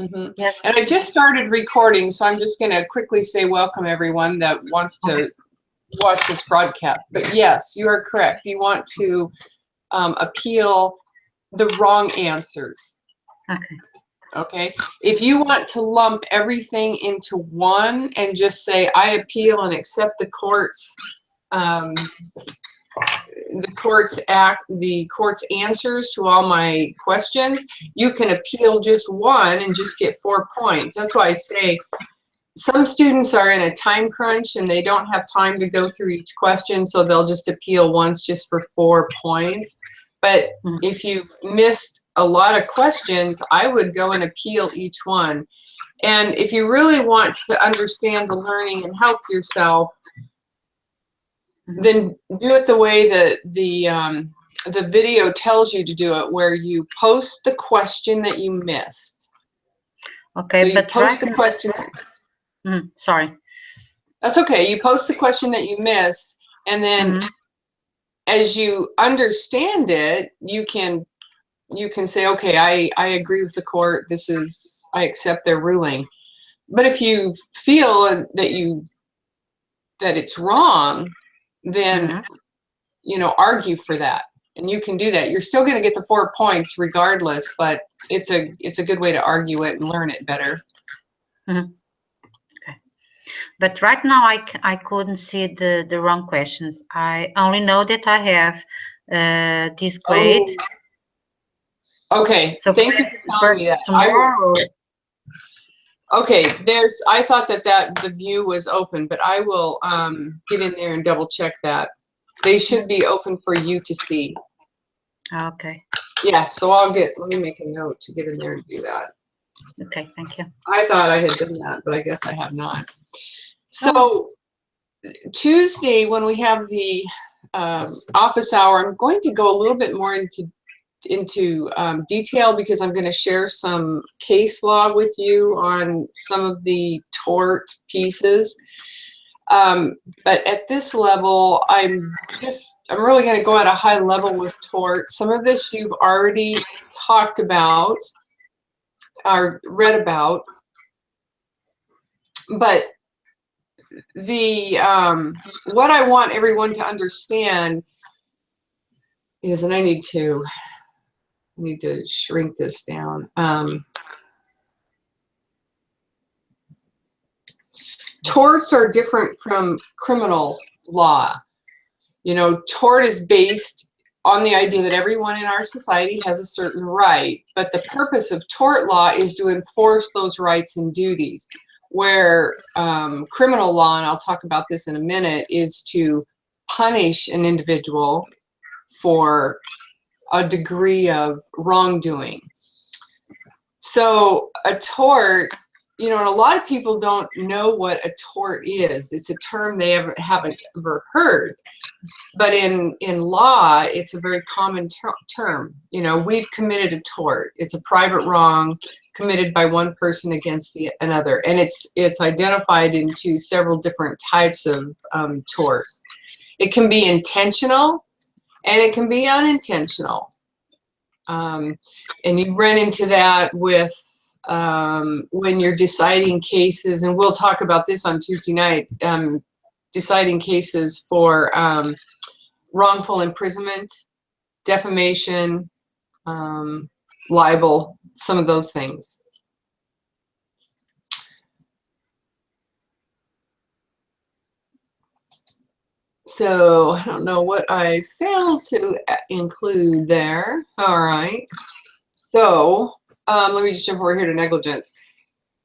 Mhm. Yes. And I just started recording, so I'm just going to quickly say welcome everyone that wants to watch this broadcast. But yes, you are correct. You want to appeal the wrong answers. Okay. Okay. If you want to lump everything into one and just say, I appeal and accept the court's answers to all my questions, you can appeal just one and just get 4 points. That's why I say some students are in a time crunch and they don't have time to go through each question, so they'll just appeal once just for 4 points. But if you missed a lot of questions, I would go and appeal each one. And if you really want to understand the learning and help yourself, then do it the way that the video tells you to do it, where you post the question that you missed. Okay, so you post the question. Sorry. That's okay. You post the question that you miss, and then as you understand it, you can say, okay, I agree with the court. I accept their ruling. But if you feel that it's wrong, then argue for that. And you can do that. You're still going to get the 4 points regardless, but it's a good way to argue it and learn it better. Okay. But right now I couldn't see the wrong questions. I only know that I have this grade. Oh. Okay. So thank you for telling me that. Tomorrow. Okay, I thought that the view was open, but I will get in there and double check that. They should be open for you to see. Okay. Yeah, so let me make a note to get in there and do that. Okay, thank you. I thought I had done that, but I guess I have not. So Tuesday, when we have the office hour, I'm going to go a little bit more into detail, because I'm going to share some case law with you on some of the tort pieces. But at this level, I'm really going to go at a high level with tort. Some of this you've already talked about or read about, but what I want everyone to understand is, and I need to shrink this down. Torts are different from criminal law. Tort is based on the idea that everyone in our society has a certain right, but the purpose of tort law is to enforce those rights and duties, where criminal law, and I'll talk about this in a minute, is to punish an individual for a degree of wrongdoing. So a tort, and a lot of people don't know what a tort is. It's a term they haven't ever heard. But in law, it's a very common term. We've committed a tort. It's a private wrong committed by one person against another. And it's identified into several different types of torts. It can be intentional and it can be unintentional. And you run into that with when you're deciding cases, and we'll talk about this on Tuesday night, deciding cases for wrongful imprisonment, defamation, libel, some of those things. So I don't know what I failed to include there. All right. So let me just jump over here to negligence.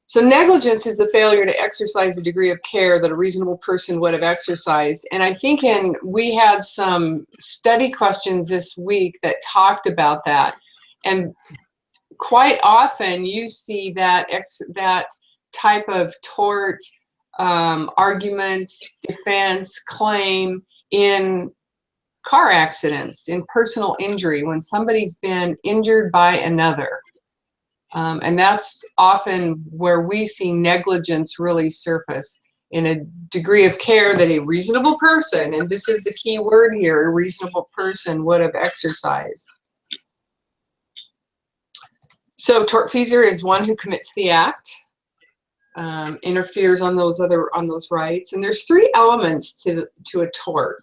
So negligence is the failure to exercise the degree of care that a reasonable person would have exercised. And I think we had some study questions this week that talked about that. And quite often you see that type of tort argument, defense, claim in car accidents, in personal injury, when somebody's been injured by another. And that's often where we see negligence really surface, in a degree of care that a reasonable person, and this is the key word here, a reasonable person would have exercised. So tortfeasor is one who commits the act, interferes on those rights, and there's three elements to a tort.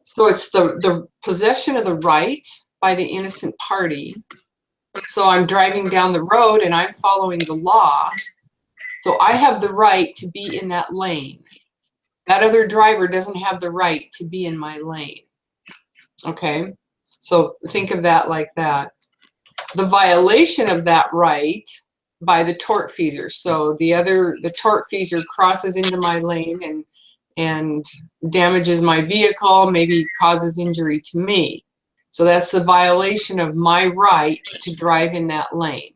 So it's the possession of the right by the innocent party. So I'm driving down the road and I'm following the law. So I have the right to be in that lane. That other driver doesn't have the right to be in my lane. Okay, so think of that like that. The violation of that right by the tortfeasor. So the tortfeasor crosses into my lane and damages my vehicle, maybe causes injury to me. So that's the violation of my right to drive in that lane.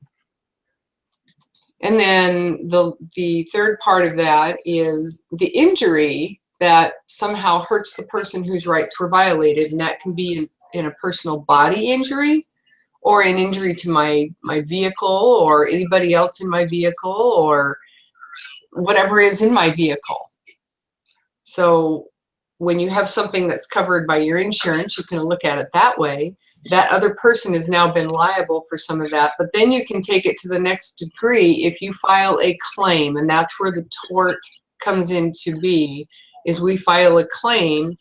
And then the third part of that is the injury that somehow hurts the person whose rights were violated, and that can be in a personal body injury or an injury to my vehicle or anybody else in my vehicle or whatever is in my vehicle. So when you have something that's covered by your insurance, you can look at it that way. That other person has now been liable for some of that, but then you can take it to the next degree if you file a claim, and that's where the tort comes into be, is we file a claim.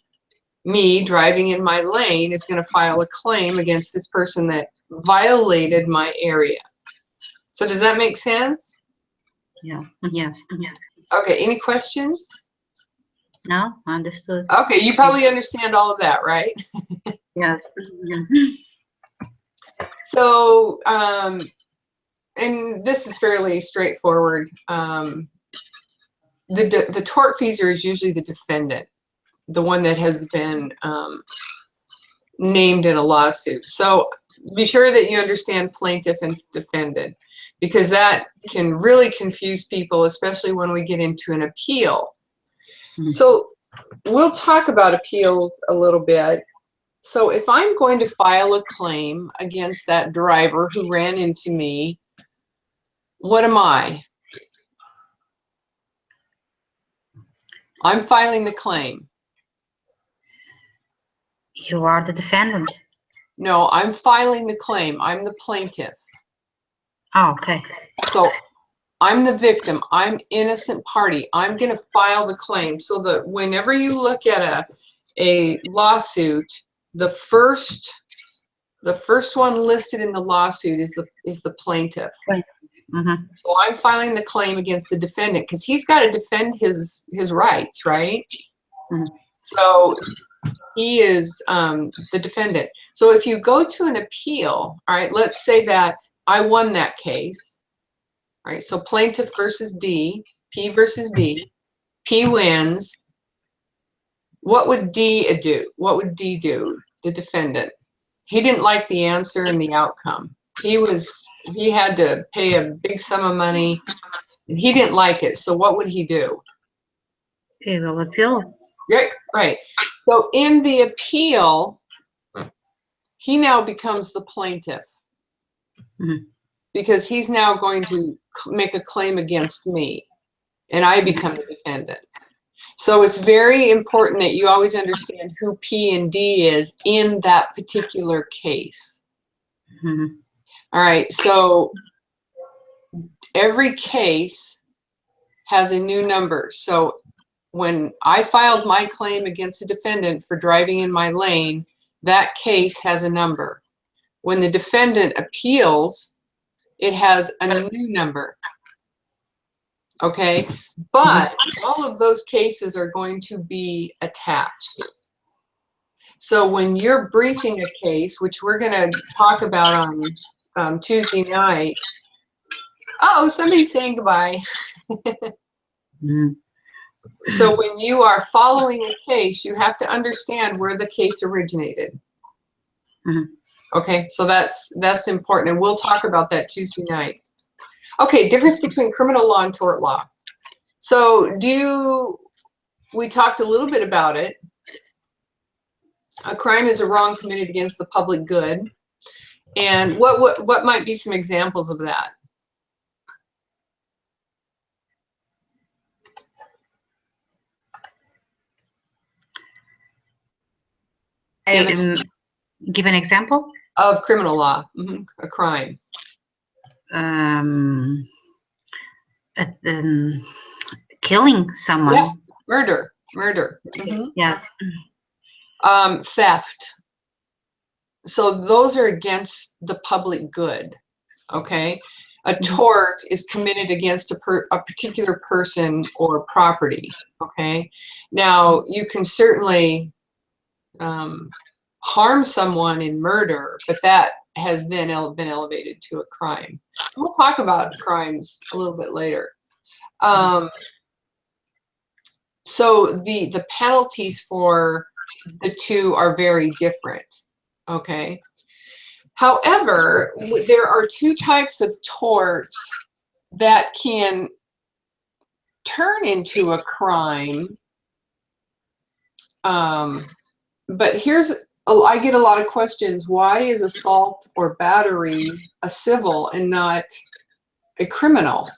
Me driving in my lane is going to file a claim against this person that violated my area. So does that make sense? Yeah. Yes. Yes. Okay, any questions? No, understood. Okay, you probably understand all of that, right? Yes. So, and this is fairly straightforward. The tortfeasor is usually the defendant, the one that has been named in a lawsuit. So be sure that you understand plaintiff and defendant, because that can really confuse people, especially when we get into an appeal. Mm-hmm. So we'll talk about appeals a little bit. So if I'm going to file a claim against that driver who ran into me, what am I? I'm filing the claim. You are the defendant. No, I'm filing the claim. I'm the plaintiff. Oh, okay. So I'm the victim. I'm innocent party. I'm going to file the claim. So that whenever you look at a lawsuit, the first one listed in the lawsuit is the plaintiff. Right. Mm-hmm. So I'm filing the claim against the defendant because he's got to defend his rights, right? Mm-hmm. So he is the defendant. So if you go to an appeal, all right, let's say that I won that case. All right, so plaintiff versus D, P versus D. P wins. What would D do? What would D do, the defendant? He didn't like the answer and the outcome. He had to pay a big sum of money. He didn't like it, so what would he do? He will appeal. Right. So in the appeal, he now becomes the plaintiff. Mm-hmm. Because he's now going to make a claim against me, and I become the defendant. So it's very important that you always understand who P and D is in that particular case. Mm-hmm. All right, so every case has a new number. So when I filed my claim against a defendant for driving in my lane, that case has a number. When the defendant appeals, it has a new number. Okay, but all of those cases are going to be attached. So when you're briefing a case, which we're going to talk about on Tuesday night. Oh, somebody's saying goodbye. So when you are following a case, you have to understand where the case originated. Okay, so that's important, and we'll talk about that Tuesday night. Okay, difference between criminal law and tort law. So we talked a little bit about it. A crime is a wrong committed against the public good. And what might be some examples of that? Give an example? Of criminal law, a crime. Killing someone. Yeah, murder. Yes. Theft. So those are against the public good, okay? A tort is committed against a particular person or property, okay? Now, you can certainly harm someone in murder, but that has then been elevated to a crime. We'll talk about crimes a little bit later. So the penalties for the two are very different, okay? However, there are two types of torts that can turn into a crime. But I get a lot of questions. Why is assault or battery a civil and not a criminal?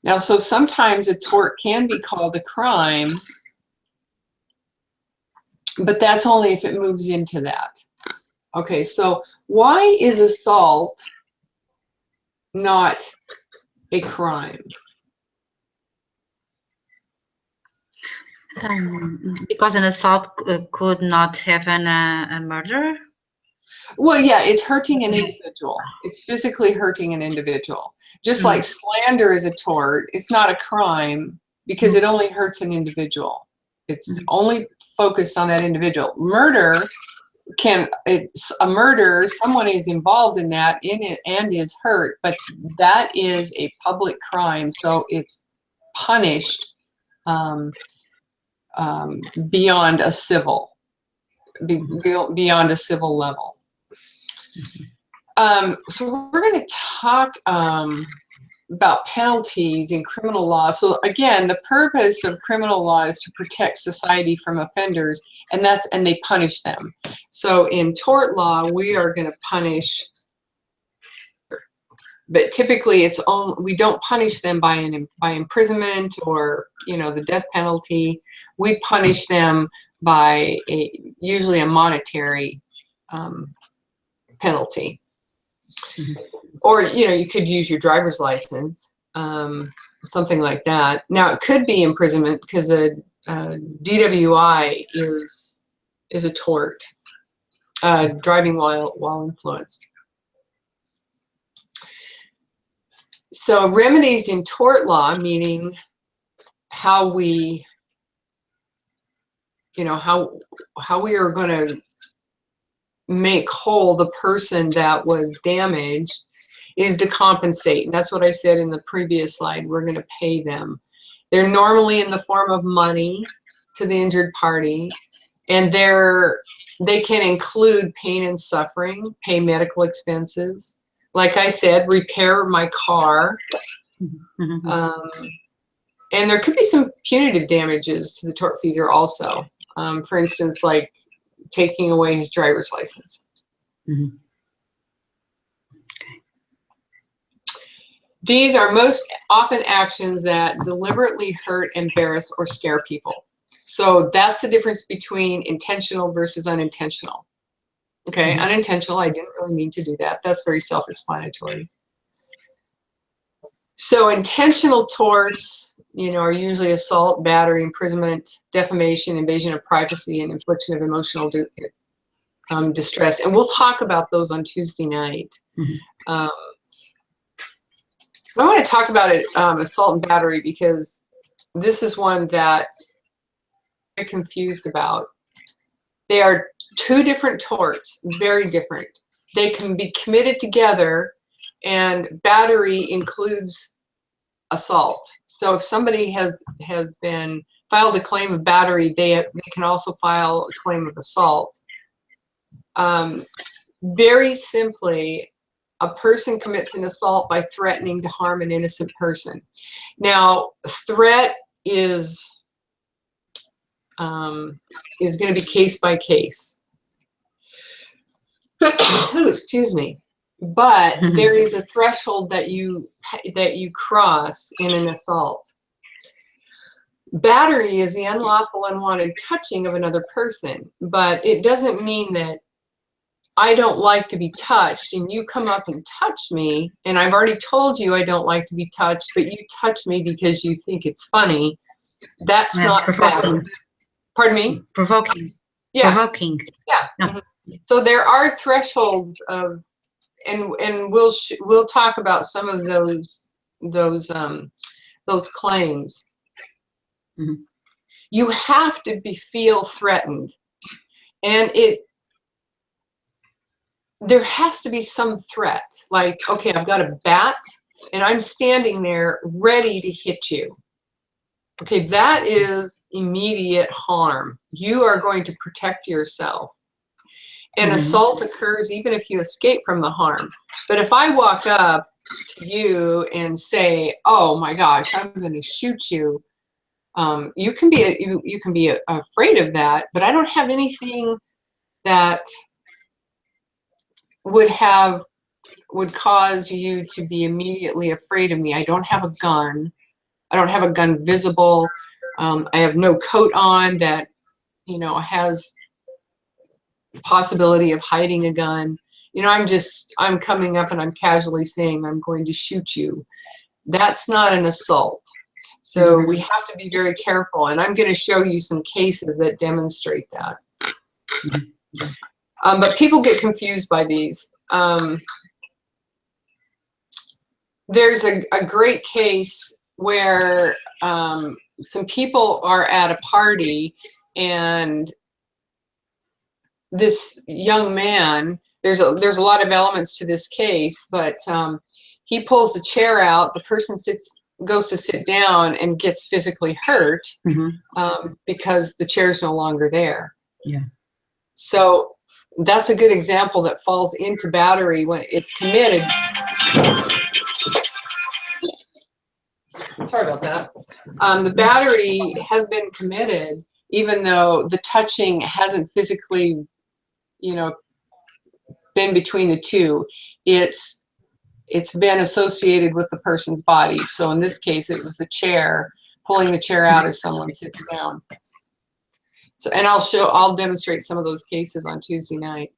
Now, so sometimes a tort can be called a crime, but that's only if it moves into that. Okay, so why is assault not a crime? Because an assault could not have a murder? Well, yeah, it's hurting an individual. It's physically hurting an individual. Just like slander is a tort, it's not a crime because it only hurts an individual. It's only focused on that individual. Murder it's a murder, someone is involved in that and is hurt, but that is a public crime, so it's punished beyond a civil level. So we're going to talk about penalties in criminal law. So again, the purpose of criminal law is to protect society from offenders, and they punish them. So in tort law, we are going to punish, but typically we don't punish them by imprisonment or the death penalty. We punish them by usually a monetary penalty. Or you could use your driver's license, something like that. Now it could be imprisonment because a DWI is a tort, driving while influenced. So remedies in tort law, meaning how we are going to make whole the person that was damaged, is to compensate. And that's what I said in the previous slide. We're going to pay them. They're normally in the form of money to the injured party, and they can include pain and suffering, pay medical expenses. Like I said, repair my car. And there could be some punitive damages to the tortfeasor also. For instance, like taking away his driver's license. These are most often actions that deliberately hurt, embarrass, or scare people. So that's the difference between intentional versus unintentional. Okay, unintentional, I didn't really mean to do that. That's very self-explanatory. So intentional torts, are usually assault, battery, imprisonment, defamation, invasion of privacy, and infliction of emotional distress. And we'll talk about those on Tuesday night. So I want to talk about it, assault and battery, because this is one that I'm confused about. They are two different torts, very different. They can be committed together, and battery includes assault. So if somebody has been filed a claim of battery, they can also file a claim of assault. Very simply, a person commits an assault by threatening to harm an innocent person. Now, threat is going to be case by case. Excuse me. But there is a threshold that you cross in an assault. Battery is the unlawful, unwanted touching of another person, but it doesn't mean that I don't like to be touched and you come up and touch me, and I've already told you I don't like to be touched, but you touch me because you think it's funny. That's Yes, not battery. provoking. Pardon me? Provoking. Yeah. Provoking. Yeah. No. Mhm. So there are thresholds of, and we'll talk about some of those claims. Mhm. You have to feel threatened, and there has to be some threat. Like, okay, I've got a bat and I'm standing there ready to hit you. Okay, that is immediate harm. You are going to protect yourself. And assault occurs even if you escape from the harm. But if I walk up to you and say, "Oh my gosh, I'm going to shoot you," you can be afraid of that. But I don't have anything that would cause you to be immediately afraid of me. I don't have a gun. I don't have a gun visible. I have no coat on that, has possibility of hiding a gun. I'm coming up and I'm casually saying I'm going to shoot you. That's not an assault. So we have to be very careful. And I'm going to show you some cases that demonstrate that. But people get confused by these. There's a great case where some people are at a party, and this young man, there's a lot of elements to this case, but he pulls the chair out, the person goes to sit down and gets physically hurt because the chair's no longer there. Yeah. So that's a good example that falls into battery when it's committed. Sorry about that. The battery has been committed, even though the touching hasn't physically, been between the two. It's been associated with the person's body. So in this case, it was the chair, pulling the chair out as someone sits down. So, and I'll demonstrate some of those cases on Tuesday night.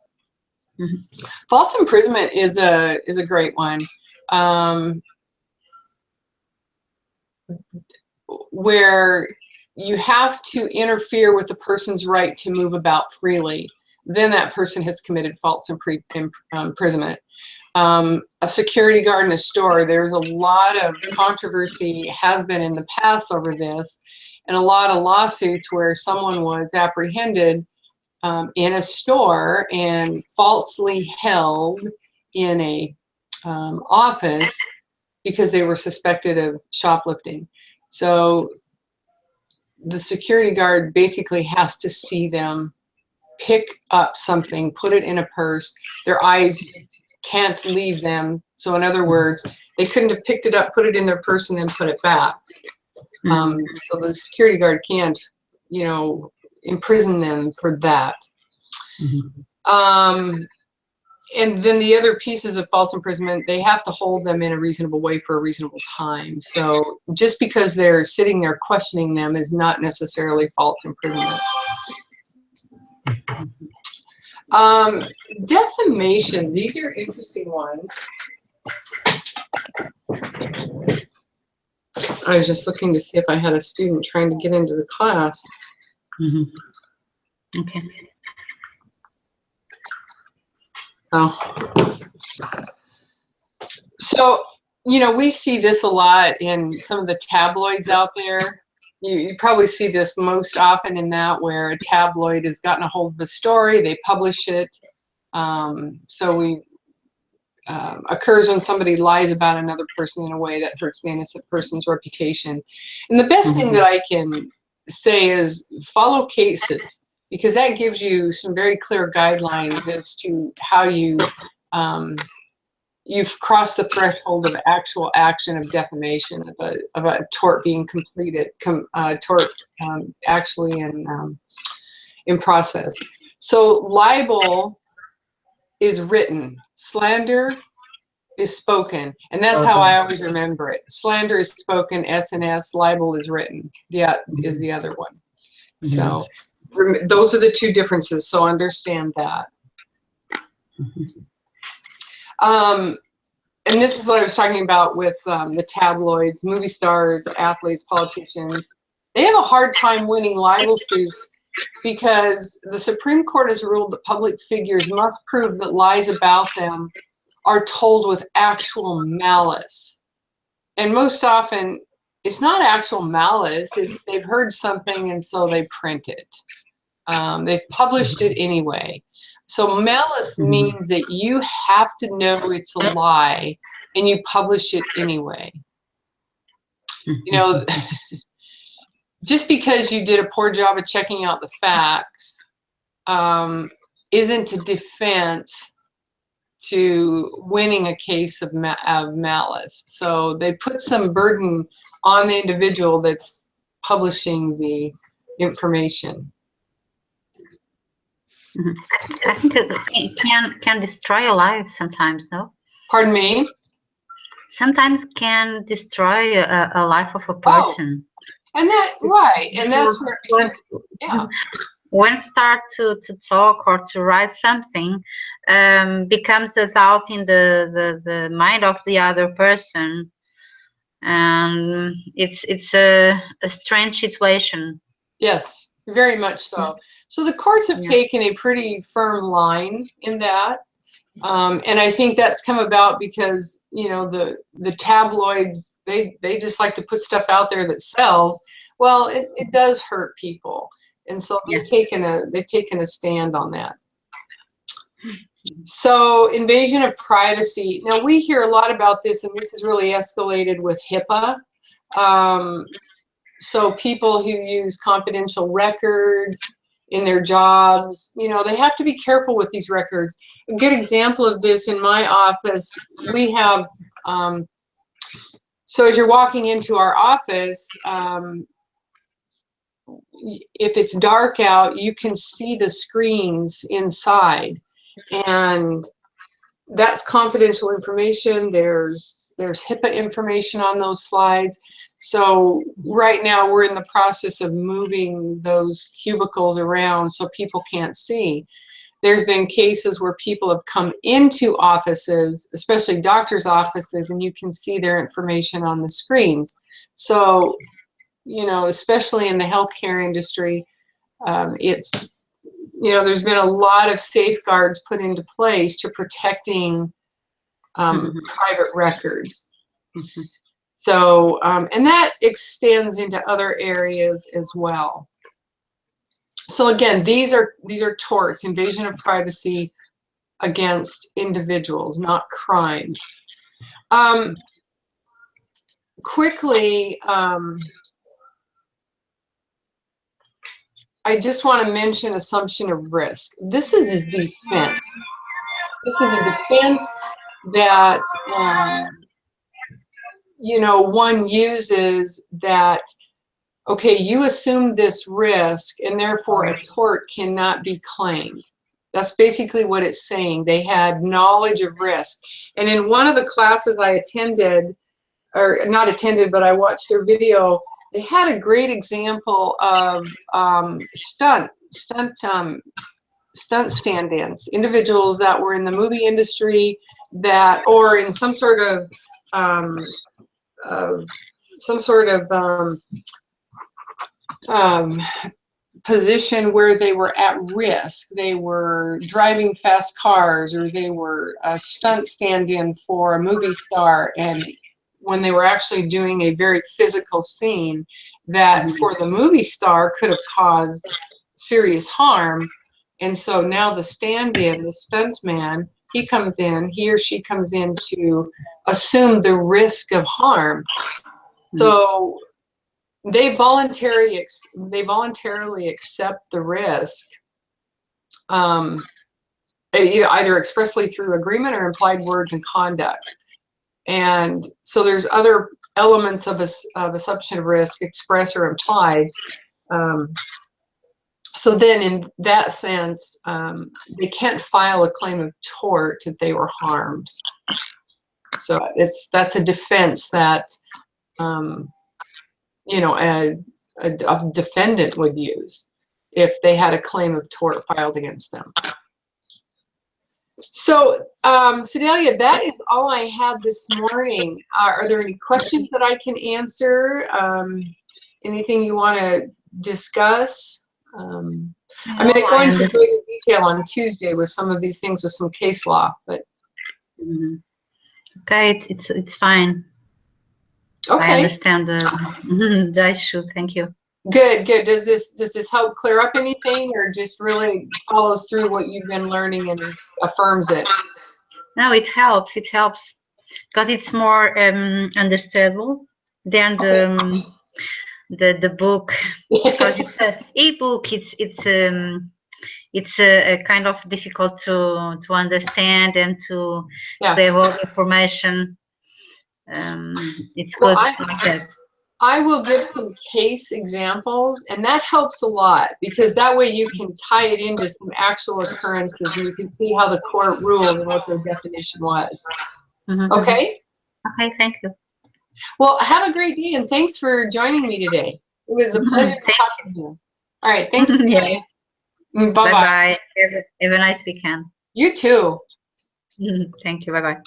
False imprisonment is a great one. Where you have to interfere with the person's right to move about freely, then that person has committed false imprisonment. A security guard in a store, there's a lot of controversy has been in the past over this, and a lot of lawsuits where someone was apprehended in a store and falsely held in a office because they were suspected of shoplifting. So the security guard basically has to see them pick up something, put it in a purse. Their eyes can't leave them. So in other words, they couldn't have picked it up, put it in their purse, and then put it back. So the security guard can't, imprison them for that. And then the other pieces of false imprisonment, they have to hold them in a reasonable way for a reasonable time. So just because they're sitting there questioning them is not necessarily false imprisonment. Defamation, these are interesting ones. I was just looking to see if I had a student trying to get into the class. Okay. Oh. So, we see this a lot in some of the tabloids out there. You probably see this most often in that, where a tabloid has gotten a hold of the story, they publish it. Occurs when somebody lies about another person in a way that hurts the innocent person's reputation. And the best thing that I can say is follow cases, because that gives you some very clear guidelines as to how you've crossed the threshold of actual action of defamation, of a tort being completed, tort actually in process. So libel is written. Slander is spoken, and that's how I always remember it. Slander is spoken, S&S, libel is written. Yeah, is the other one. So those are the two differences. So understand that. And this is what I was talking about with the tabloids, movie stars, athletes, politicians. They have a hard time winning libel suits because the Supreme Court has ruled that public figures must prove that lies about them are told with actual malice. And most often, it's not actual malice, it's they've heard something and so they print it. They've published it anyway. So malice means that you have to know it's a lie and you publish it anyway. You know, just because you did a poor job of checking out the facts isn't a defense to winning a case of malice. So they put some burden on the individual that's publishing the information. I think it can destroy a life sometimes, no? Pardon me? Sometimes can destroy a life of a person. Oh, and that, right, and that's where it becomes, yeah. When start to talk or to write something, becomes a doubt in the mind of the other person, and it's a strange situation. Yes, very much so. So the courts have taken a pretty firm line in that. And I think that's come about because, you know, the tabloids, they just like to put stuff out there that sells. Well, it does hurt people. And so they've taken a stand on that. So invasion of privacy. Now we hear a lot about this, and this has really escalated with HIPAA. So people who use confidential records in their jobs, you know, they have to be careful with these records. A good example of this in my office, we have, so as you're walking into our office, if it's dark out, you can see the screens inside, and that's confidential information. There's HIPAA information on those slides. So right now we're in the process of moving those cubicles around so people can't see. There's been cases where people have come into offices, especially doctors' offices, and you can see their information on the screens. So, you know, especially in the healthcare industry, it's, you know, there's been a lot of safeguards put into place to protecting private records. So, and that extends into other areas as well. So again, these are torts, invasion of privacy against individuals, not crimes. Quickly, I just want to mention assumption of risk. This is his defense. This is a defense that, you know, one uses that, okay, you assume this risk and therefore a tort cannot be claimed. That's basically what it's saying. They had knowledge of risk. And in one of the classes I attended, or not attended, but I watched their video, they had a great example of stunt stand-ins, individuals that were in the movie industry that, or in some sort of position where they were at risk. They were driving fast cars, or they were a stunt stand-in for a movie star, and when they were actually doing a very physical scene that for the movie star could have caused serious harm. And so now the stand-in, the stunt man, he or she comes in to assume the risk of harm. So they voluntarily accept the risk, either expressly through agreement or implied words and conduct. And so there's other elements of assumption of risk, express or implied. So then in that sense, they can't file a claim of tort that they were harmed. So that's a defense that, you know, a defendant would use if they had a claim of tort filed against them. So, Sedalia, that is all I had this morning. Are there any questions that I can answer? Anything you want to discuss? I'm going to go into greater detail on Tuesday with some of these things with some case law, but. Okay, it's fine. Okay. I understand the issue. Thank you. Good, good. Does this help clear up anything, or just really follows through what you've been learning and affirms it? No, it helps. It helps because it's more understandable than the book. Because it's an e-book. It's a kind of difficult to understand and to have all information. It's good like that. I will give some case examples, and that helps a lot because that way you can tie it into some actual occurrences and you can see how the court ruled and what their definition was. Okay? Okay, thank you. Well, have a great day, and thanks for joining me today. It was a pleasure talking to you. All right, thanks. Yes. Bye-bye. Have a nice weekend. You too. Thank you. Bye-bye.